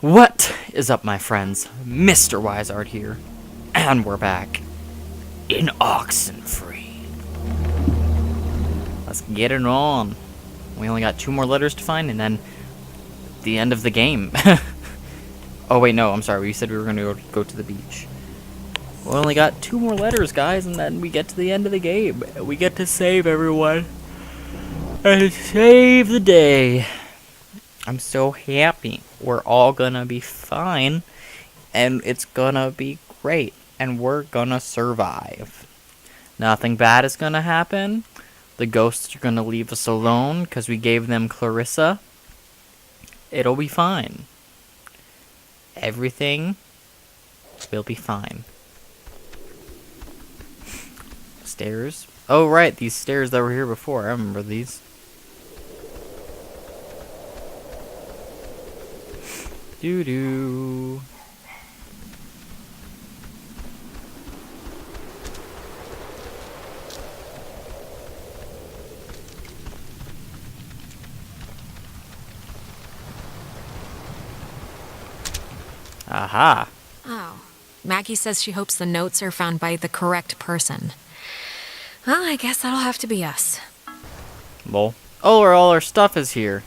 What is up, my friends? Mr. Wiseart here, and we're back in OxenFree. Let's get it on. We only got 2 more letters to find, and then the end of the game. Oh wait, no, I'm sorry. We said we were gonna go to the beach. We only got 2 more letters, guys, and then we get to the end of the game. We get to save everyone and save the day. I'm so happy. We're all gonna be fine, and it's gonna be great, and we're gonna survive. Nothing bad is gonna happen. The ghosts are gonna leave us alone because we gave them Clarissa. It'll be fine. Everything will be fine. Stairs. Oh, right, these stairs that were here before. I remember these. Doo-doo. Aha. Oh. Maggie says she hopes the notes are found by the correct person. Well, I guess that'll have to be us. Lol. Oh, all our stuff is here.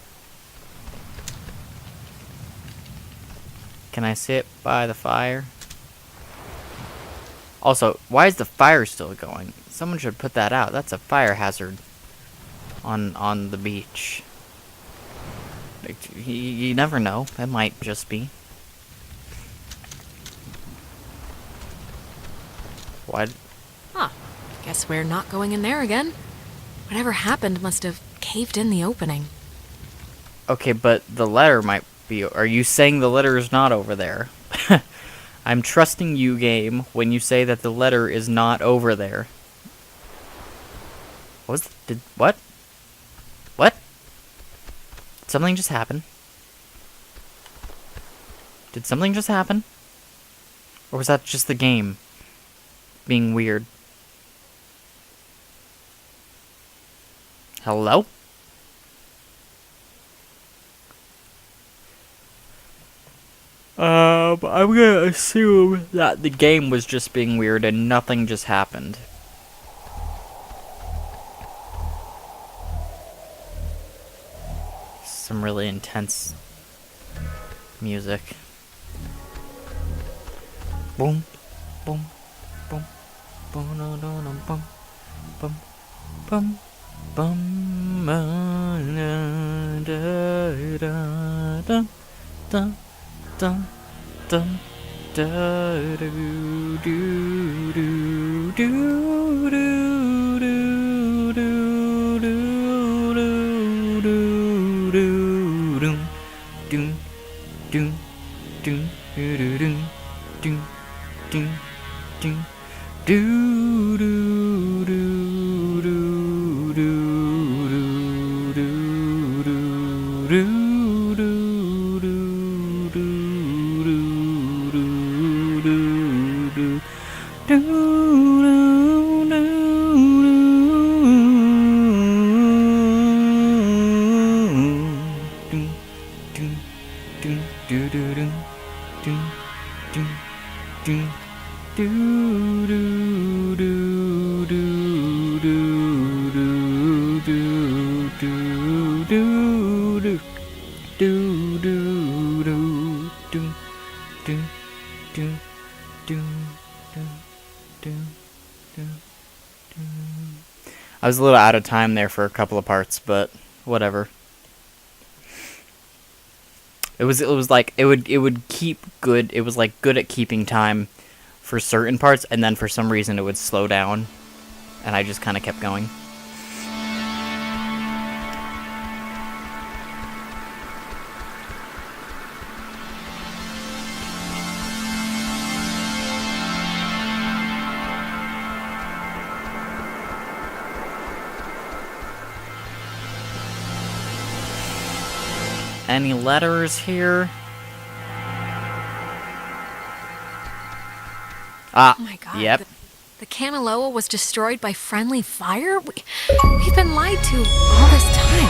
Can I sit by the fire? Also, why is the fire still going? Someone should put that out. That's a fire hazard on the beach. You never know. It might just be. What? Huh. Guess we're not going in there again. Whatever happened must have caved in the opening. Okay, but the letter might be... Are you saying the letter is not over there? I'm trusting you, game, when you say that the letter is not over there. What? What? Did something just happen? Did something just happen? Or was that just the game being weird? Hello? I'm gonna assume that the game was just being weird and nothing just happened. Some really intense music. Boom, boom, boom, boom, no, no, no, boom, boom, boom, boom, da, da, da, da. Dum dum da do do do do do do do do do do dum dum dum do do dum dum dum do do do do do do do. I was a little out of time there for a couple of parts, but whatever. It was like it would keep good. It was like good at keeping time for certain parts, and then for some reason it would slow down, and I just kind of kept going. Any letters here? Ah, Oh my god. yep. The Kanaloa was destroyed by friendly fire? We've been lied to all this time.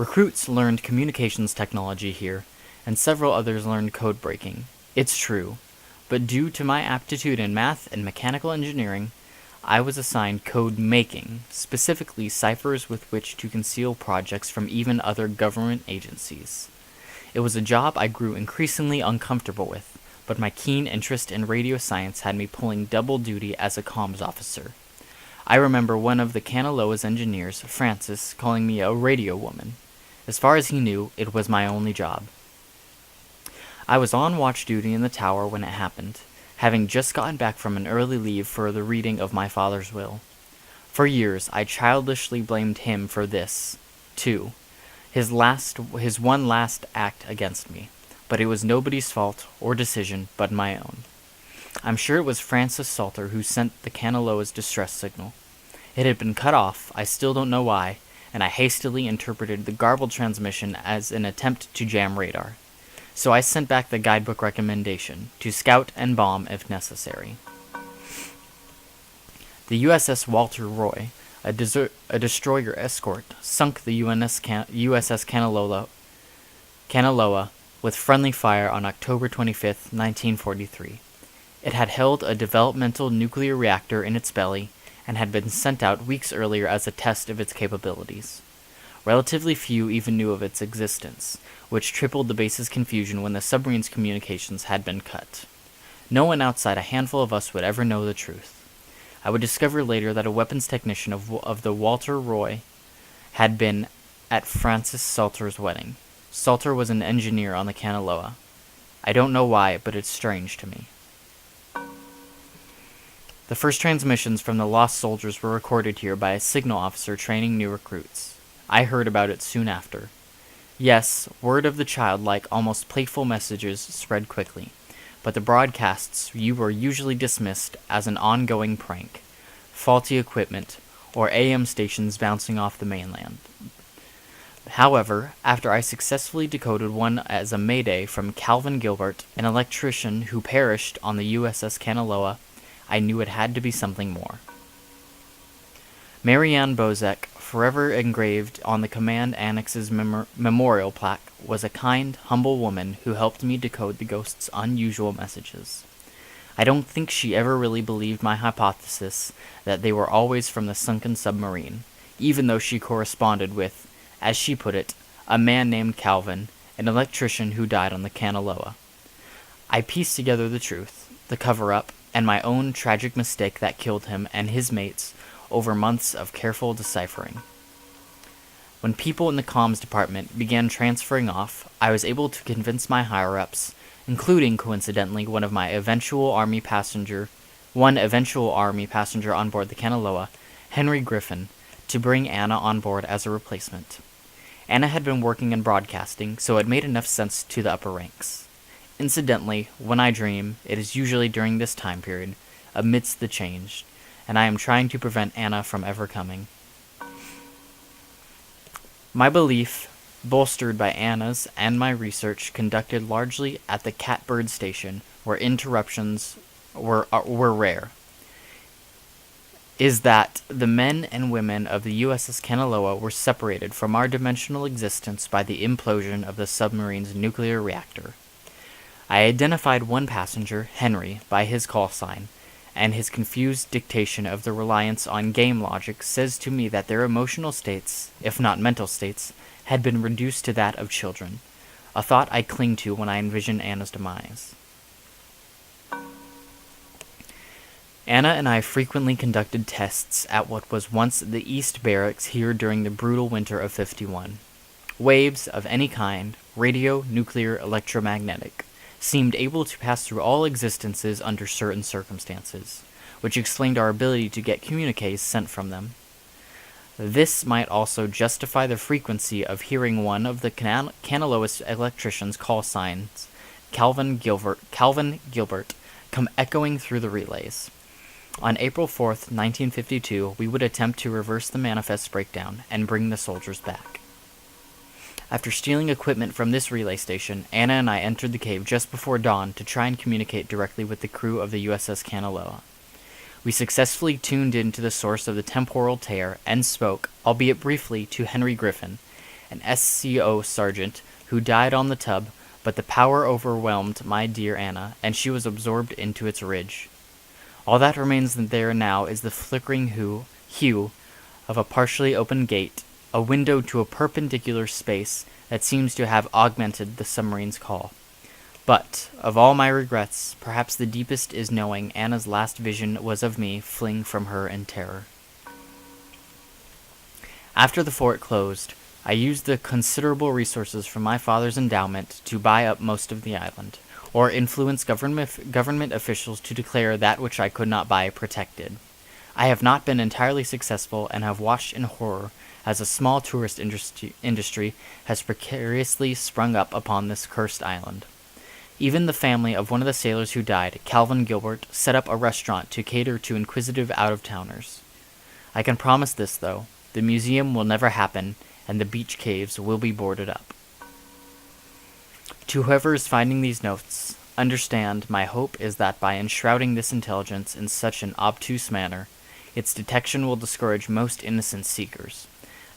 Recruits learned communications technology here, and several others learned code breaking. It's true, but due to my aptitude in math and mechanical engineering, I was assigned code making, specifically ciphers with which to conceal projects from even other government agencies. It was a job I grew increasingly uncomfortable with, but my keen interest in radio science had me pulling double duty as a comms officer. I remember one of the Kanaloa's engineers, Francis, calling me a radio woman. As far as he knew, it was my only job. I was on watch duty in the tower when it happened, having just gotten back from an early leave for the reading of my father's will. For years, I childishly blamed him for this, too, his one last act against me, but it was nobody's fault or decision but my own. I'm sure it was Francis Salter who sent the Kanaloa's distress signal. It had been cut off, I still don't know why, and I hastily interpreted the garbled transmission as an attempt to jam radar. So I sent back the guidebook recommendation, to scout and bomb if necessary. The USS Walter Roy, a destroyer escort, sunk the USS Kanaloa with friendly fire on October 25, 1943. It had held a developmental nuclear reactor in its belly and had been sent out weeks earlier as a test of its capabilities. Relatively few even knew of its existence, which tripled the base's confusion when the submarine's communications had been cut. No one outside a handful of us would ever know the truth. I would discover later that a weapons technician of the Walter Roy had been at Francis Salter's wedding. Salter was an engineer on the Kanaloa. I don't know why, but it's strange to me. The first transmissions from the lost soldiers were recorded here by a signal officer training new recruits. I heard about it soon after. Yes, word of the childlike, almost playful messages spread quickly, but the broadcasts were usually dismissed as an ongoing prank, faulty equipment, or AM stations bouncing off the mainland. However, after I successfully decoded one as a mayday from Calvin Gilbert, an electrician who perished on the USS Kanaloa, I knew it had to be something more. Marianne Bozek, forever engraved on the command annex's memorial plaque, was a kind, humble woman who helped me decode the ghost's unusual messages. I don't think she ever really believed my hypothesis that they were always from the sunken submarine, even though she corresponded with, as she put it, a man named Calvin, an electrician who died on the Kanaloa. I pieced together the truth, the cover-up, and my own tragic mistake that killed him and his mates over months of careful deciphering. When people in the comms department began transferring off, I was able to convince my higher-ups, including, coincidentally, one eventual Army passenger on board the Kanaloa, Henry Griffin, to bring Anna on board as a replacement. Anna had been working in broadcasting, so it made enough sense to the upper ranks. Incidentally, when I dream, it is usually during this time period, amidst the change, and I am trying to prevent Anna from ever coming. My belief, bolstered by Anna's and my research conducted largely at the Catbird station, where interruptions were rare, is that the men and women of the USS Kanaloa were separated from our dimensional existence by the implosion of the submarine's nuclear reactor. I identified one passenger, Henry, by his call sign, and his confused dictation of the reliance on game logic says to me that their emotional states, if not mental states, had been reduced to that of children, a thought I cling to when I envision Anna's demise. Anna and I frequently conducted tests at what was once the East Barracks here during the brutal winter of '51. Waves of any kind, radio, nuclear, electromagnetic, seemed able to pass through all existences under certain circumstances, which explained our ability to get communiques sent from them. This might also justify the frequency of hearing one of the Kanaloa's electrician's call signs, Calvin Gilbert, come echoing through the relays. On April 4th, 1952, we would attempt to reverse the manifest breakdown and bring the soldiers back. After stealing equipment from this relay station, Anna and I entered the cave just before dawn to try and communicate directly with the crew of the USS Kanaloa. We successfully tuned in to the source of the temporal tear and spoke, albeit briefly, to Henry Griffin, an SCO sergeant, who died on the tub, but the power overwhelmed my dear Anna, and she was absorbed into its ridge. All that remains there now is the flickering hue of a partially open gate, a window to a perpendicular space that seems to have augmented the submarine's call. But, of all my regrets, perhaps the deepest is knowing Anna's last vision was of me fleeing from her in terror. After the fort closed, I used the considerable resources from my father's endowment to buy up most of the island, or influence government officials to declare that which I could not buy protected. I have not been entirely successful, and have watched in horror as a small tourist industry has precariously sprung up upon this cursed island. Even the family of one of the sailors who died, Calvin Gilbert, set up a restaurant to cater to inquisitive out-of-towners. I can promise this, though. The museum will never happen, and the beach caves will be boarded up. To whoever is finding these notes, understand my hope is that by enshrouding this intelligence in such an obtuse manner, its detection will discourage most innocent seekers,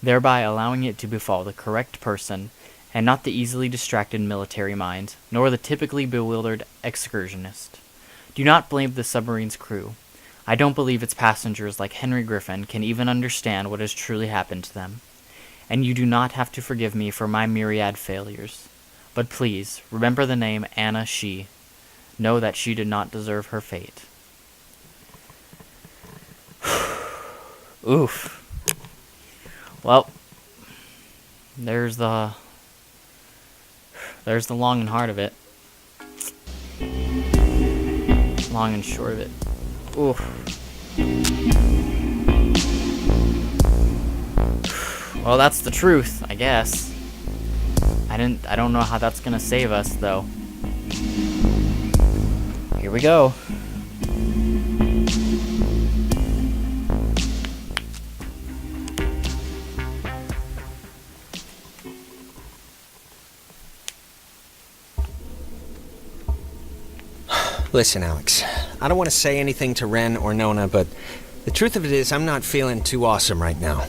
thereby allowing it to befall the correct person, and not the easily distracted military mind, nor the typically bewildered excursionist. Do not blame the submarine's crew. I don't believe its passengers, like Henry Griffin, can even understand what has truly happened to them. And you do not have to forgive me for my myriad failures. But please, remember the name Anna She. Know that she did not deserve her fate. Oof. Well, there's the long and hard of it. Long and short of it. Oof. Well, that's the truth, I guess. I don't know how that's gonna save us, though. Here we go. Listen, Alex, I don't want to say anything to Ren or Nona, but the truth of it is I'm not feeling too awesome right now.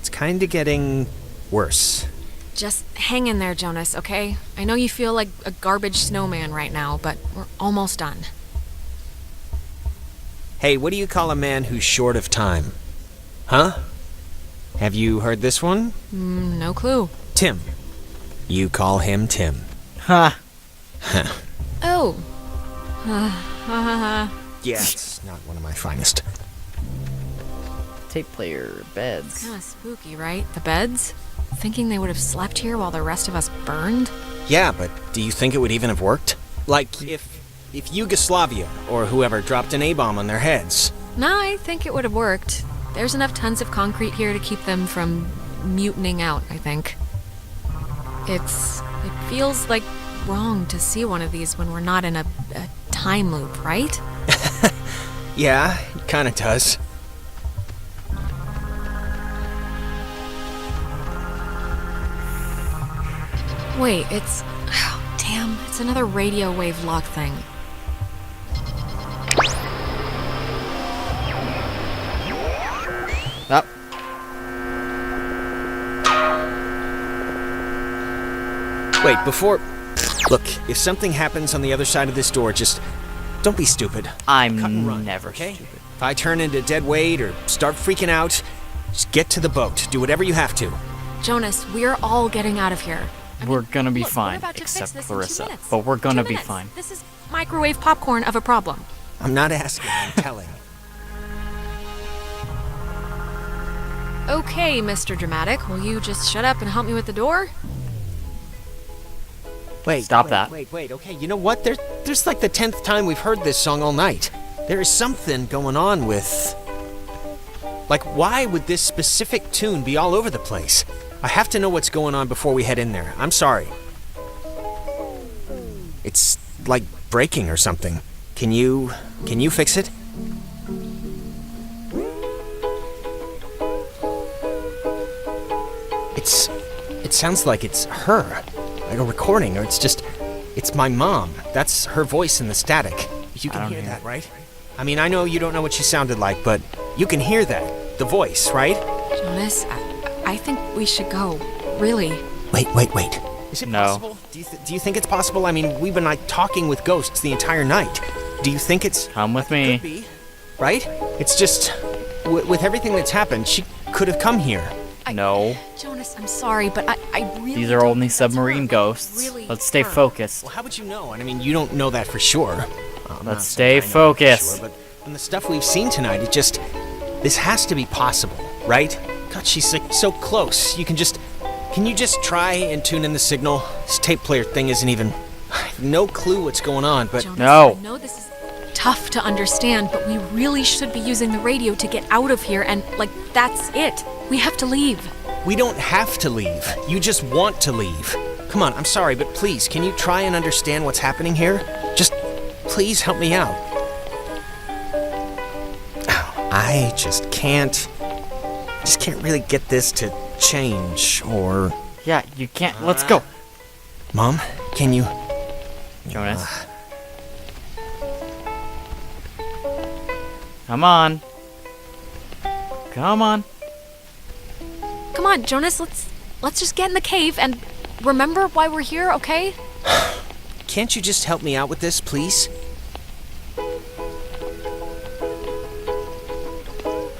It's kind of getting worse. Just hang in there, Jonas, okay? I know you feel like a garbage snowman right now, but we're almost done. Hey, what do you call a man who's short of time? Huh? Have you heard this one? No clue. Tim. You call him Tim. Ha! Oh. Yeah, it's not one of my finest. Tape player, beds. Kinda spooky, right? The beds? Thinking they would have slept here while the rest of us burned? Yeah, but do you think it would even have worked? Like, if Yugoslavia or whoever dropped an A-bomb on their heads. No, I think it would have worked. There's enough tons of concrete here to keep them from mutinying out, I think. It feels like wrong to see one of these when we're not in a time loop, right? Yeah, it kinda does. Wait, oh, damn, it's another radio wave lock thing. Up. Wait, before... Look, if something happens on the other side of this door, just don't be stupid. I'm Cut and run, never okay? stupid. If I turn into dead weight or start freaking out, just get to the boat. Do whatever you have to. Jonas, we're all getting out of here. We're gonna be look, we're fine, about to fix except this in 2 Clarissa. minutes. But we're gonna 2 be minutes. fine. This is microwave popcorn of a problem. I'm not asking, I'm telling. Okay, Mr. Dramatic, will you just shut up and help me with the door? Wait, Stop that. Wait, okay, you know what? There's like the 10th time we've heard this song all night. There is something going on with... Like, why would this specific tune be all over the place? I have to know what's going on before we head in there. I'm sorry. It's like breaking or something. Can you fix it? It sounds like it's her. Like a recording, or it's my mom. That's her voice in the static. You I can don't hear hear that, right? I mean, I know you don't know what she sounded like, but you can hear that. The voice, right? Jonas, I think we should go. really. Wait. Is it No. possible? Do you think it's possible? I mean, we've been like talking with ghosts the entire night. Do you think it's... Come with Could me. be, right? It's just... with everything that's happened, she could have come here. No. Jonas, I'm sorry, but I really These are don't only think that's submarine her. ghosts. Really Let's stay her. focused. Well, how would you know? I mean, you don't know that for sure. I'm not Let's saying stay I know that for focused. Sure, but from the stuff we've seen tonight, it just... This has to be possible, right? God, she's like so close. You can just... Can you just try and tune in the signal? This tape player thing isn't even... I have no clue what's going on, but... Jonas, No. I know this is tough to understand, but we really should be using the radio to get out of here, and, like, that's it. We have to leave. We don't have to leave. You just want to leave. Come on, I'm sorry, but please, can you try and understand what's happening here? Just please help me out. I just can't really get this to change, or... Yeah, you can't. Let's go. Mom, can you... Jonas. Come on. Come on. Come on, Jonas, let's just get in the cave and remember why we're here, okay? Can't you just help me out with this, please?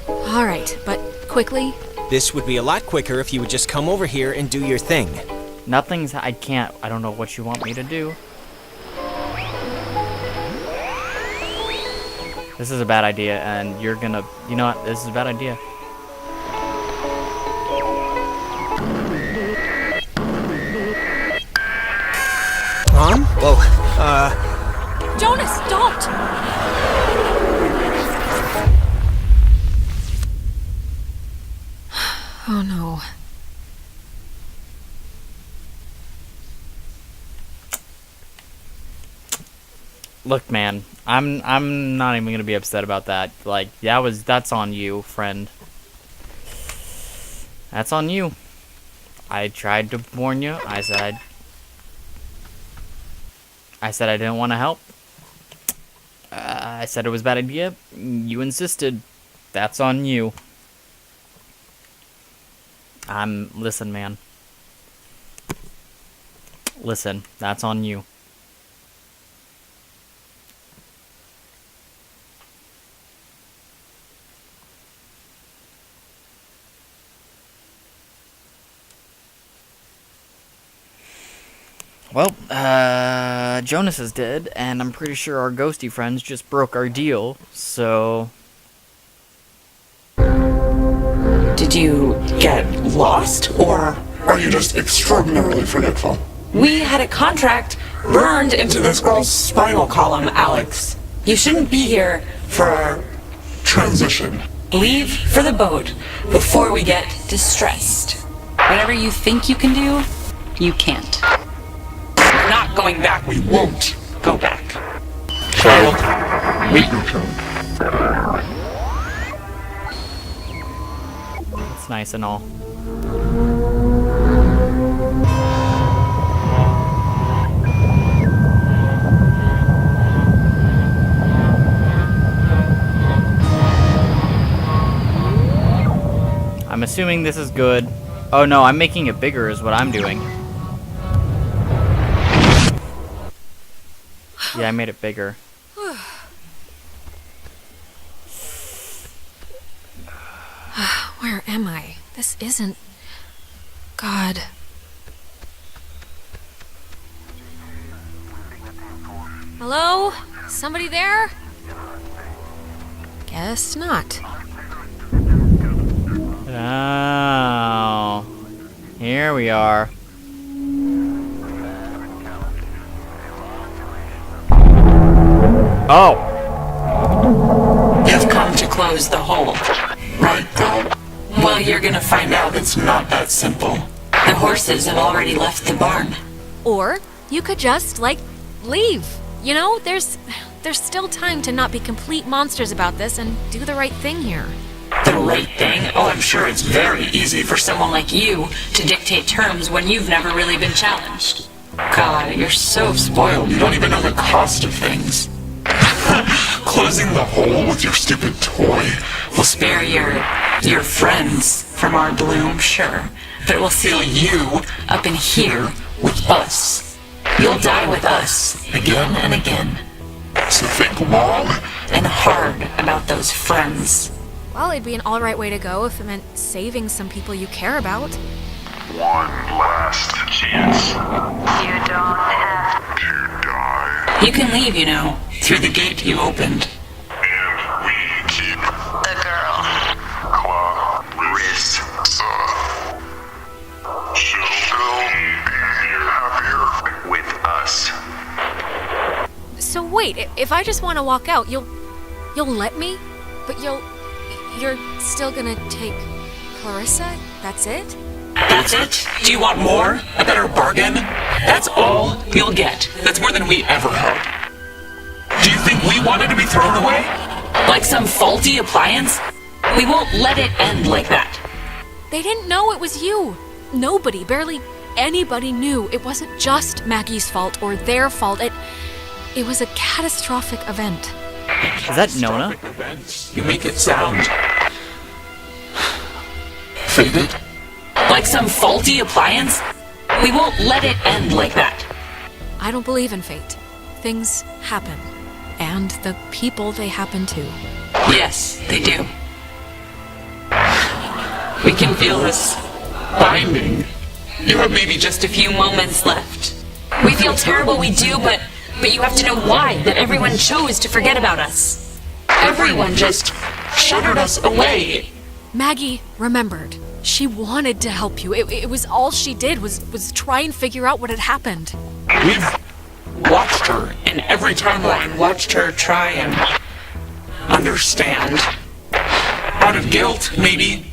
All right, but quickly. This would be a lot quicker if you would just come over here and do your thing. I can't. I don't know what you want me to do. This is a bad idea, and you're gonna... You know what? This is a bad idea. Mom? Whoa, Jonas, don't! Oh no. Look, man, I'm not even gonna be upset about that. Like, that's on you, friend. That's on you. I tried to warn you. I said I didn't want to help. I said it was a bad idea. You insisted. That's on you. Listen, man. Listen, that's on you. Well, Jonas is dead, and I'm pretty sure our ghosty friends just broke our deal, so... Did you get lost, or Are you just extraordinarily forgetful? we had a contract burned into this girl's spinal column, Alex? You shouldn't be here for... Transition. Leave for the boat before we get distressed. Whatever you think you can do, you can't. We're not going back. We won't. Go back. Child, wait your turn. It's nice and all. I'm assuming this is good. Oh no, I'm making it bigger is what I'm doing. Yeah, I made it bigger. Where am I? This isn't... God. Hello? Somebody there? Guess not. Oh, here we are. Oh, You've come to close the hole. Right, girl. Well, you're gonna find out. It's not that simple. The horses have already left the barn. Or you could just, like, leave. You know, there's still time to not be complete monsters about this and do the right thing here. The right thing? Oh, I'm sure it's very easy for someone like you to dictate terms when you've never really been challenged. God, you're so spoiled. You don't even know the cost of things. Closing the hole with your stupid toy. We'll spare your friends. from our bloom, sure, but it will seal you up in here with us. You'll die with us again and again. So think long. And hard about those friends. Well, it'd be an alright way to go if it meant saving some people you care about. One last chance. You don't have to die. You can leave, you know, through the gate you opened. And we keep the girl. Clarissa. She'll be happier with us. So wait, if I just want to walk out, you'll let me? But you're still gonna take Clarissa? That's it? That's it? Do you want more? A better bargain? That's all you'll get. That's more than we ever had. Do you think we wanted to be thrown away? Like some faulty appliance? We won't let it end like that. They didn't know it was you. Nobody, barely anybody knew it wasn't just Maggie's fault or their fault. It was a catastrophic event. Is that Nona? You make it sound faded. Like some faulty appliance? We won't let it end like that. I don't believe in fate. Things happen. And the people they happen to. Yes, they do. We can feel this binding. You have maybe just a few moments left. We feel terrible, we do, but you have to know why, that everyone chose to forget about us. Everyone just shuttered us away. Maggie remembered. She wanted to help you. It was all she did was try and figure out what had happened. We've watched her in every timeline, watched her try and understand. Out of guilt, maybe.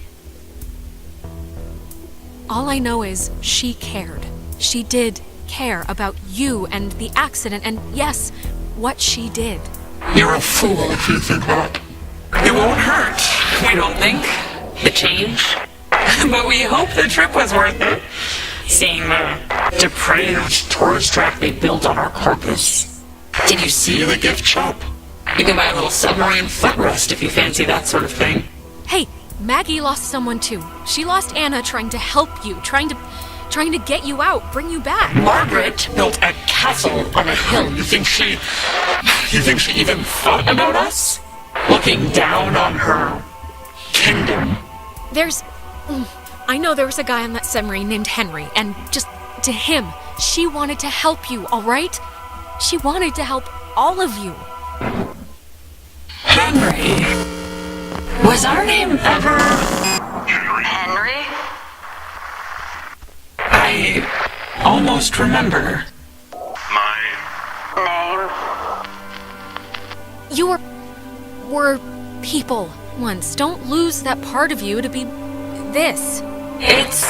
All I know is she cared. She did care about you and the accident and, yes, what she did. You're a fool if you think that. It won't hurt, we don't think. The change. But we hope the trip was worth it. Seeing the depraved tourist trap they built on our corpus. Did you see the gift shop? You can buy a little submarine footrest if you fancy that sort of thing. Hey, Maggie lost someone too. She lost Anna trying to help you, trying to get you out, bring you back. Margaret built a castle on a hill. You think she even thought about us? Looking down on her kingdom. I know there was a guy on that submarine named Henry, and just to him, she wanted to help you, all right? She wanted to help all of you. Henry. Was our name ever... Henry? I almost remember. My Name? You were people once. Don't lose that part of you to be this. It's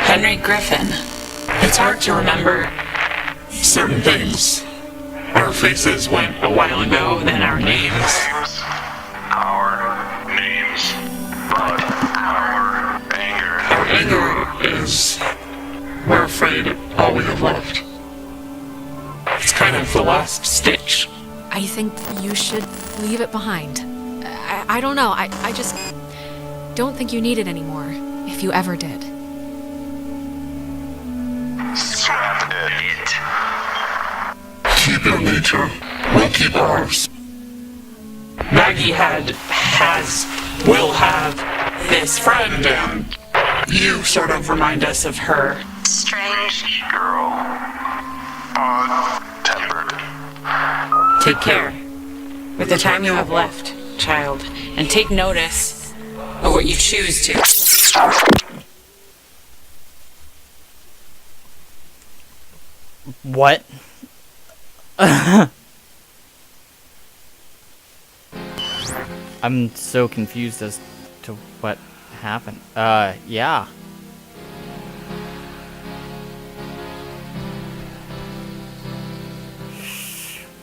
Henry Griffin. It's hard to remember certain things. Our faces went a while ago, then our names. Our names. But our anger. Our anger is, we're afraid, all we have left. It's kind of the last stitch. I think you should leave it behind. I don't know. I just don't think you need it anymore, if you ever did. Scrap it. Keep your nature. We'll keep ours. Maggie will have this friend, and you sort of remind us of her. Strange. Girl. Odd-tempered. Take care with the time you have left, child, and take notice of what you choose to. What? I'm so confused as to what happened. Yeah.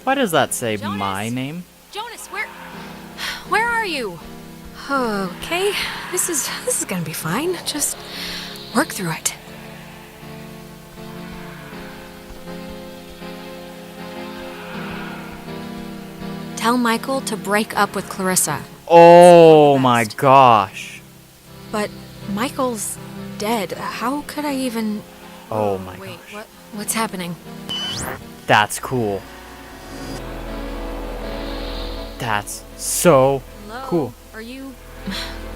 Why does that say Jonas? my name? Jonas, where are you? Okay, this is gonna be fine. Just work through it. Tell Michael to break up with Clarissa. Oh my gosh. But Michael's dead. How could I even... Oh my Wait, gosh. what's happening? That's cool. That's so Hello? cool. Are you...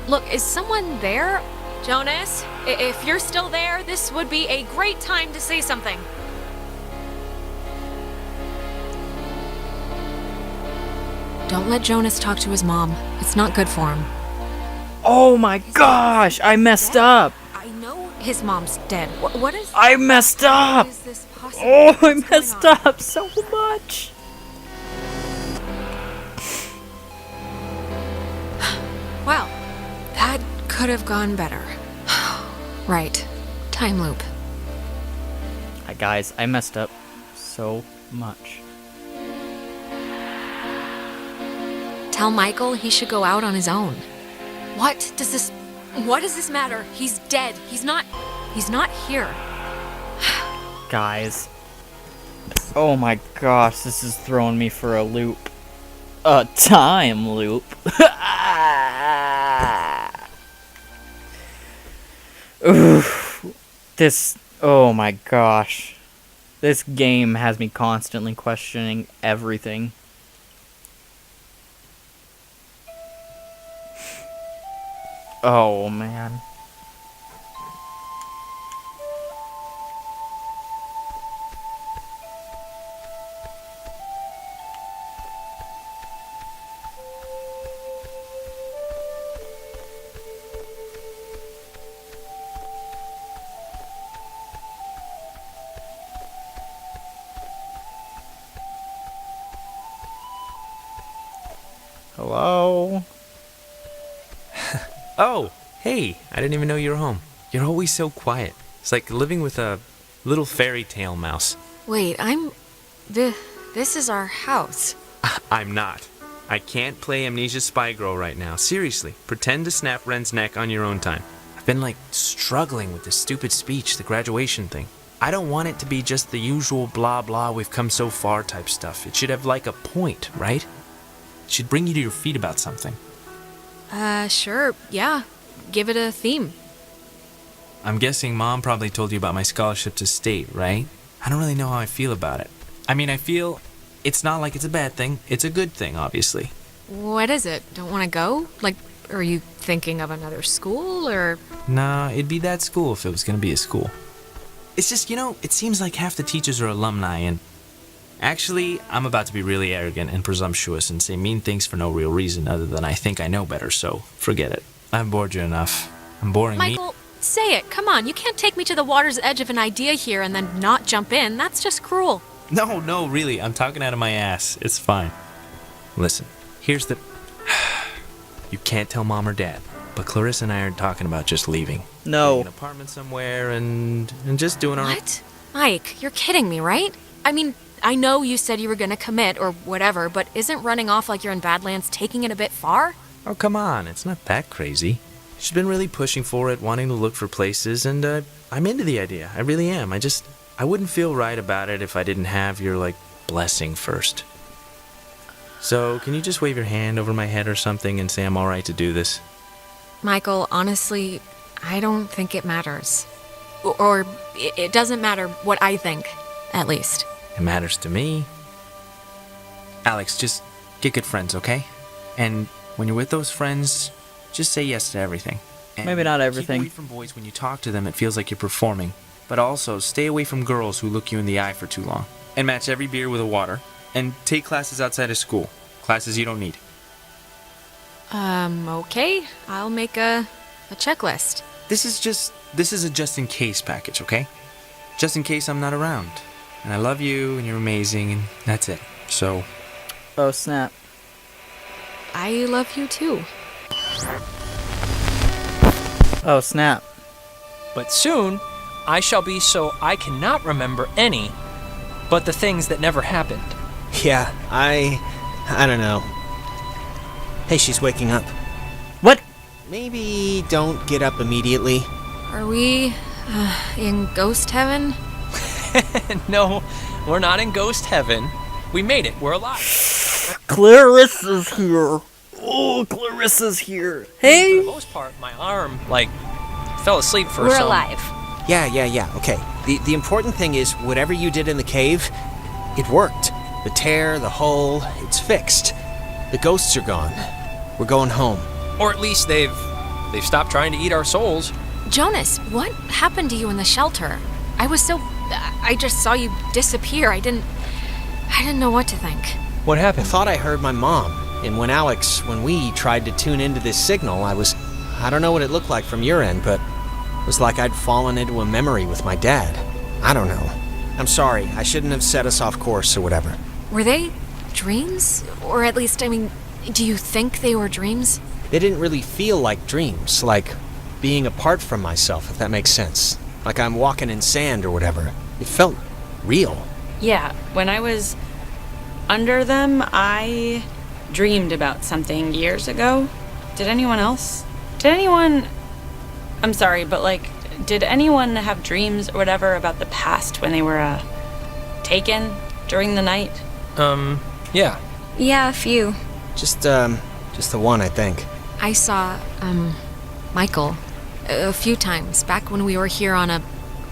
Look, is someone there? Jonas, if you're still there, this would be a great time to say something. Don't let Jonas talk to his mom. It's not good for him. Oh my gosh, I messed up. I know his mom's dead. What is... I messed How up. is this possible? Oh, I What's going messed on? up so much. Well, that could have gone better. Right. Time loop. Hi guys, I messed up so much. Tell Michael he should go out on his own. What does this matter? He's dead. He's not here. Guys. Oh my gosh, this is throwing me for a loop. A time loop. Oof. Oh my gosh. This game has me constantly questioning everything. Oh man. Hello? Oh, hey, I didn't even know you were home. You're always so quiet. It's like living with a little fairy tale mouse. Wait, this is our house. I'm not. I can't play Amnesia Spy Girl right now. Seriously, pretend to snap Ren's neck on your own time. I've been struggling with this stupid speech, the graduation thing. I don't want it to be just the usual blah blah we've come so far type stuff. It should have a point, right? It should bring you to your feet about something. Sure, yeah. Give it a theme. I'm guessing Mom probably told you about my scholarship to state, right? I don't really know how I feel about it. I mean, I feel it's not like it's a bad thing. It's a good thing, obviously. What is it? Don't want to go? Are you thinking of another school, or... Nah, it'd be that school if it was gonna be a school. It's just, it seems like half the teachers are alumni, and... Actually, I'm about to be really arrogant and presumptuous and say mean things for no real reason other than I think I know better, so forget it. I've bored you enough. I'm boring Michael, say it. Come on, you can't take me to the water's edge of an idea here and then not jump in. That's just cruel. No, really, I'm talking out of my ass. It's fine. Listen, here's the... You can't tell Mom or Dad, but Clarissa and I are talking about just leaving. No. Getting an apartment somewhere and just doing our... What? Mike, you're kidding me, right? I mean, I know you said you were gonna commit or whatever, but isn't running off like you're in Badlands taking it a bit far? Oh, come on, it's not that crazy. She's been really pushing for it, wanting to look for places, and I'm into the idea. I really am. I wouldn't feel right about it if I didn't have your, blessing first. So, can you just wave your hand over my head or something and say I'm alright to do this? Michael, honestly, I don't think it matters. Or it doesn't matter what I think, at least. It matters to me. Alex, just get good friends, okay? And when you're with those friends, just say yes to everything. And Maybe not everything. Keep away from boys when you talk to them, it feels like you're performing. But also, stay away from girls who look you in the eye for too long. And match every beer with a water. And take classes outside of school. Classes you don't need. Okay. I'll make a checklist. This is a just-in-case package, okay? Just in case I'm not around. And I love you, and you're amazing, and that's it. So... Oh snap. I love you too. Oh snap. But soon, I shall be so I cannot remember any but the things that never happened. Yeah, I don't know. Hey, she's waking up. What? Maybe don't get up immediately. Are we in ghost heaven? No, we're not in ghost heaven. We made it. We're alive. Clarissa's here. Oh, Clarissa's here. For Hey. the most part, my arm, fell asleep for We're some... alive. Yeah. Okay. The important thing is, whatever you did in the cave, it worked. The tear, the hole, it's fixed. The ghosts are gone. We're going home. Or at least they've stopped trying to eat our souls. Jonas, what happened to you in the shelter? I just saw you disappear. I didn't know what to think. What I happened? thought I heard my mom, and when we tried to tune into this signal, I don't know what it looked like from your end, but it was like I'd fallen into a memory with my dad. I don't know. I'm sorry, I shouldn't have set us off course or whatever. Were they dreams? Or at least, do you think they were dreams? They didn't really feel like dreams, like being apart from myself, if that makes sense. Like I'm walking in sand or whatever. It felt real. Yeah, when I was under them, I dreamed about something years ago. Did anyone else? I'm sorry, but did anyone have dreams or whatever about the past when they were, taken during the night? Yeah. Yeah, a few. Just the one, I think. I saw, Michael a few times back when we were here on a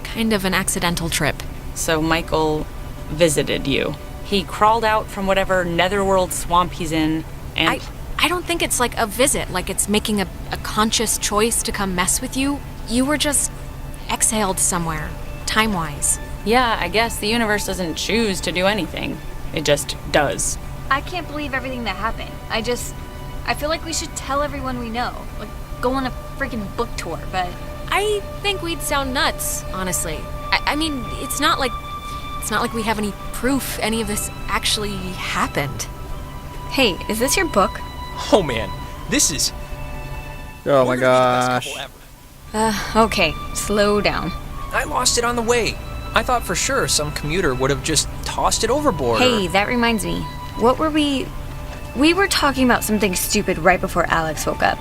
kind of an accidental trip. So Michael visited you. He crawled out from whatever netherworld swamp he's in, and... I don't think it's like a visit, like it's making a conscious choice to come mess with you. You were just exhaled somewhere, time-wise. Yeah, I guess the universe doesn't choose to do anything. It just does. I can't believe everything that happened. I feel like we should tell everyone we know. Like, go on a freaking book tour, but... I think we'd sound nuts, honestly. I mean, it's not like we have any proof any of this actually happened. Hey, is this your book? Oh man, this is... Oh my we're gonna be the best gosh. couple ever. Okay, slow down. I lost it on the way. I thought for sure some commuter would have just tossed it overboard. Hey, that reminds me. What were we... We were talking about something stupid right before Alex woke up.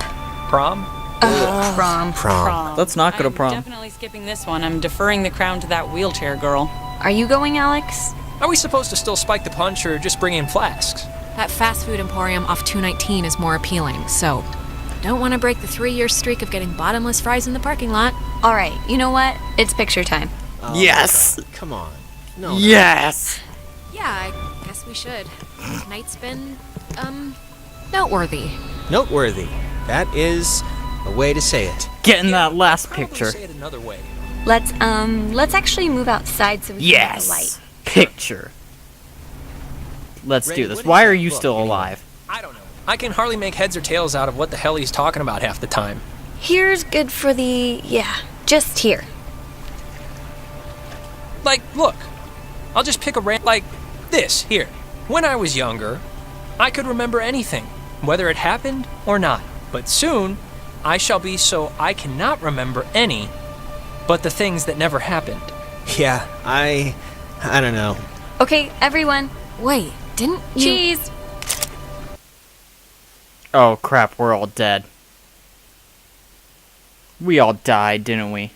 Prom? Prom. Let's not go to I'm prom. definitely skipping this one. I'm deferring the crown to that wheelchair girl. Are you going, Alex? Are we supposed to still spike the punch or just bring in flasks? That fast food emporium off 219 is more appealing, so I don't want to break the 3-year streak of getting bottomless fries in the parking lot. All right, you know what? It's picture time. Oh, Yes. Come on. No. Yes. Yeah, I guess we should. Tonight's been, noteworthy. Noteworthy. That is a way to say it. Get in that last Probably picture. say it another way. Let's actually move outside so we can get the light. Yes. Picture. Let's Ray, do what this. is Why that are you book, still anyway? alive? I don't know. I can hardly make heads or tails out of what the hell he's talking about half the time. Here's good for the... Yeah, just here. Look. I'll just pick like this, here. When I was younger, I could remember anything, whether it happened or not. But soon, I shall be so I cannot remember any but the things that never happened. Yeah, I don't know. Okay, everyone. Wait, didn't you... Cheese! Oh crap, we're all dead. We all died, didn't we?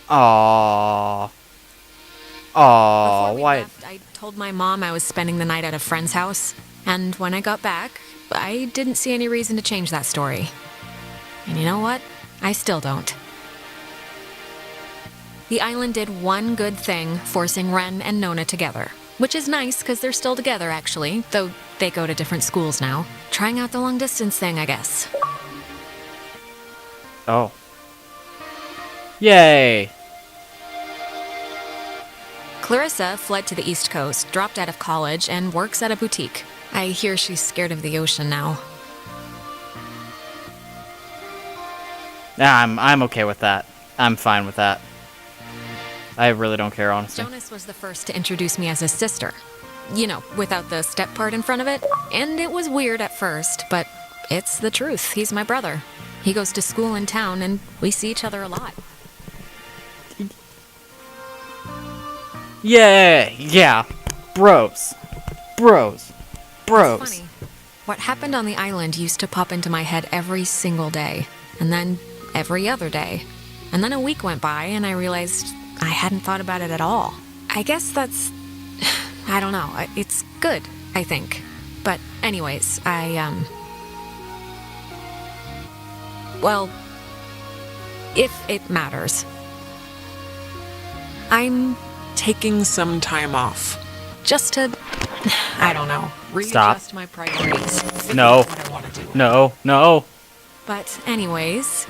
Aww. Aww, Before we why? left, I told my mom I was spending the night at a friend's house, and when I got back, I didn't see any reason to change that story. And you know what? I still don't. The island did one good thing, forcing Ren and Nona together. Which is nice, because they're still together, actually, though they go to different schools now. Trying out the long-distance thing, I guess. Oh. Yay! Clarissa fled to the East Coast, dropped out of college, and works at a boutique. I hear she's scared of the ocean now. I'm okay with that. I'm fine with that. I really don't care, honestly. Jonas was the first to introduce me as his sister. You know, without the step part in front of it. And it was weird at first, but it's the truth. He's my brother. He goes to school in town, and we see each other a lot. Yeah. Bros. It's funny. What happened on the island used to pop into my head every single day. And then every other day. And then a week went by, and I realized I hadn't thought about it at all. I guess that's... I don't know. It's good, I think. But anyways, well, if it matters, I'm Taking some time off. just to, I don't know, readjust my priorities. No. What I want to do. No, no. But anyways,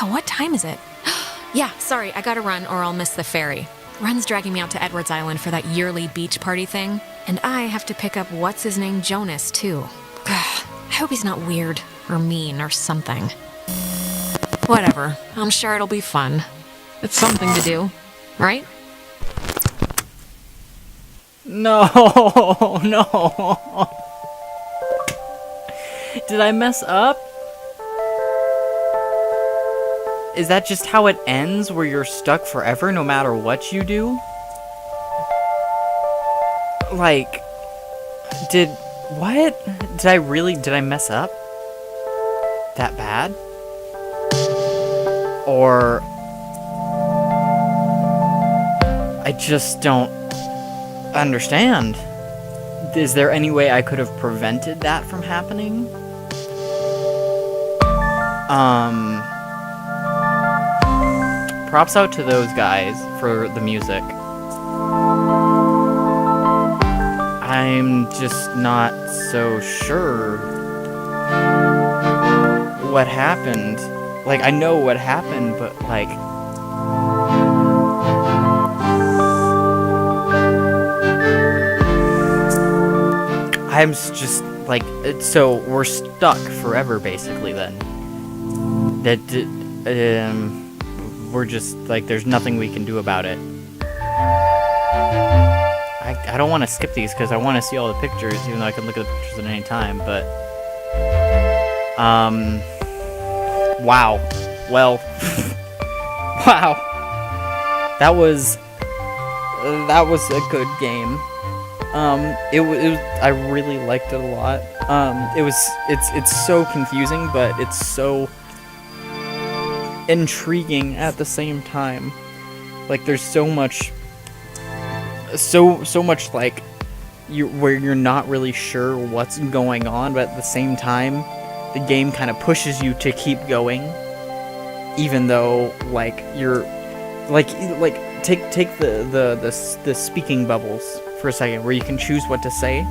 what time is it? Yeah, sorry, I gotta run or I'll miss the ferry. Ren's dragging me out to Edwards Island for that yearly beach party thing, and I have to pick up what's-his-name Jonas, too. I hope he's not weird or mean or something. Whatever, I'm sure it'll be fun. It's something to do, right? No, no. Did I mess up? Is that just how it ends, where you're stuck forever no matter what you do? Like, what? Did I mess up? That bad? Or I just don't understand. Is there any way I could have prevented that from happening? Props out to those guys for the music. I'm just not so sure what happened. Like, I know what happened, but, like, I'm just, like, so we're stuck forever, basically, then. We're just, like, there's nothing we can do about it. I don't want to skip these, because I want to see all the pictures, even though I can look at the pictures at any time, but... Wow. Well... Wow. That was a good game. It was I really liked it a lot. It's so confusing, but it's so intriguing at the same time. Like, there's so much like where you're not really sure what's going on, but at the same time the game kind of pushes you to keep going, even though, like, you're like take the speaking bubbles for a second, where you can choose what to say.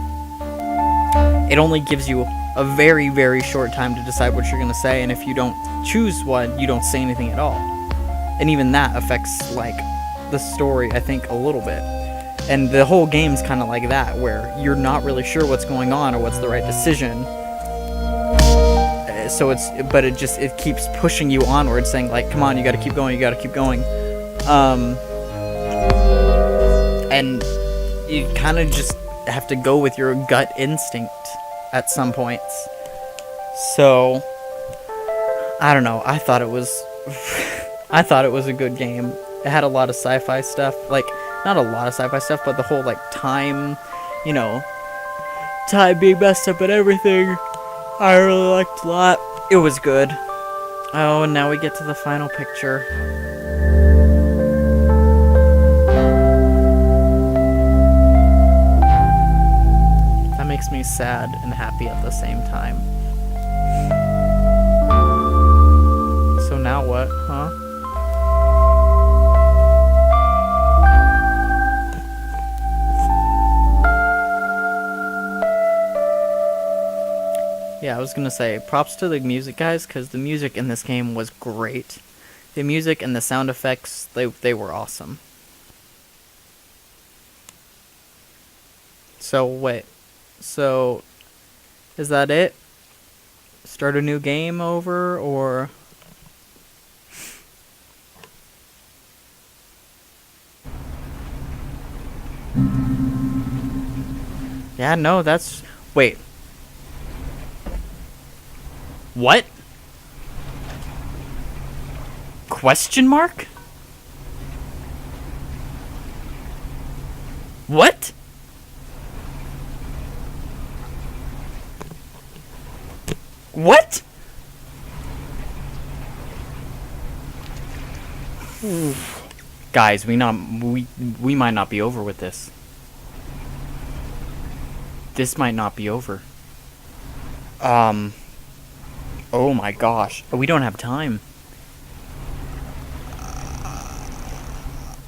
It only gives you a very, very short time to decide what you're going to say, and if you don't choose one, you don't say anything at all. And even that affects, like, the story, I think, a little bit. And the whole game's kind of like that, where you're not really sure what's going on or what's the right decision. But it keeps pushing you onward, saying, like, come on, you gotta keep going, you gotta keep going. And you kind of just have to go with your gut instinct at some points. So, I don't know, I thought it was a good game. It had a lot of sci-fi stuff, like, not a lot of sci-fi stuff, but the whole, like, time, time being messed up and everything, I really liked a lot. It was good. Oh, and now we get to the final picture. That makes me sad and happy at the same time. So now what, huh? Yeah, I was gonna say, props to the music guys, because the music in this game was great. The music and the sound effects, they were awesome. So, wait. So, is that it? Start a new game over, or... Yeah, no, that's... Wait. What? Question mark? What? What? Guys, we might not be over with this. this might not be over. Oh my gosh. We don't have time.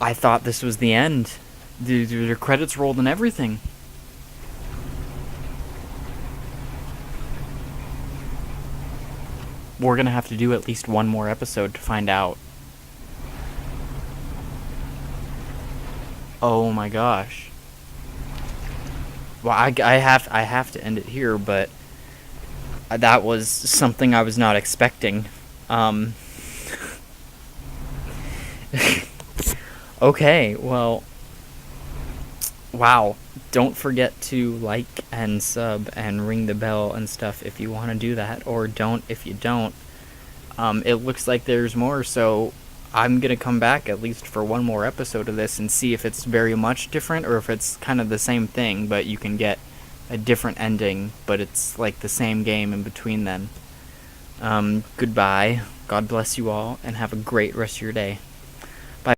I thought this was the end. The credits rolled and everything. We're gonna have to do at least one more episode to find out. Oh my gosh. Well, I have to end it here, but that was something I was not expecting. Okay, well, wow. Don't forget to like and sub and ring the bell and stuff if you want to do that, or don't if you don't. It looks like there's more, so I'm gonna come back at least for one more episode of this and see if it's very much different or if it's kind of the same thing, but you can get a different ending, but it's like the same game in between then. Goodbye. God bless you all, and have a great rest of your day.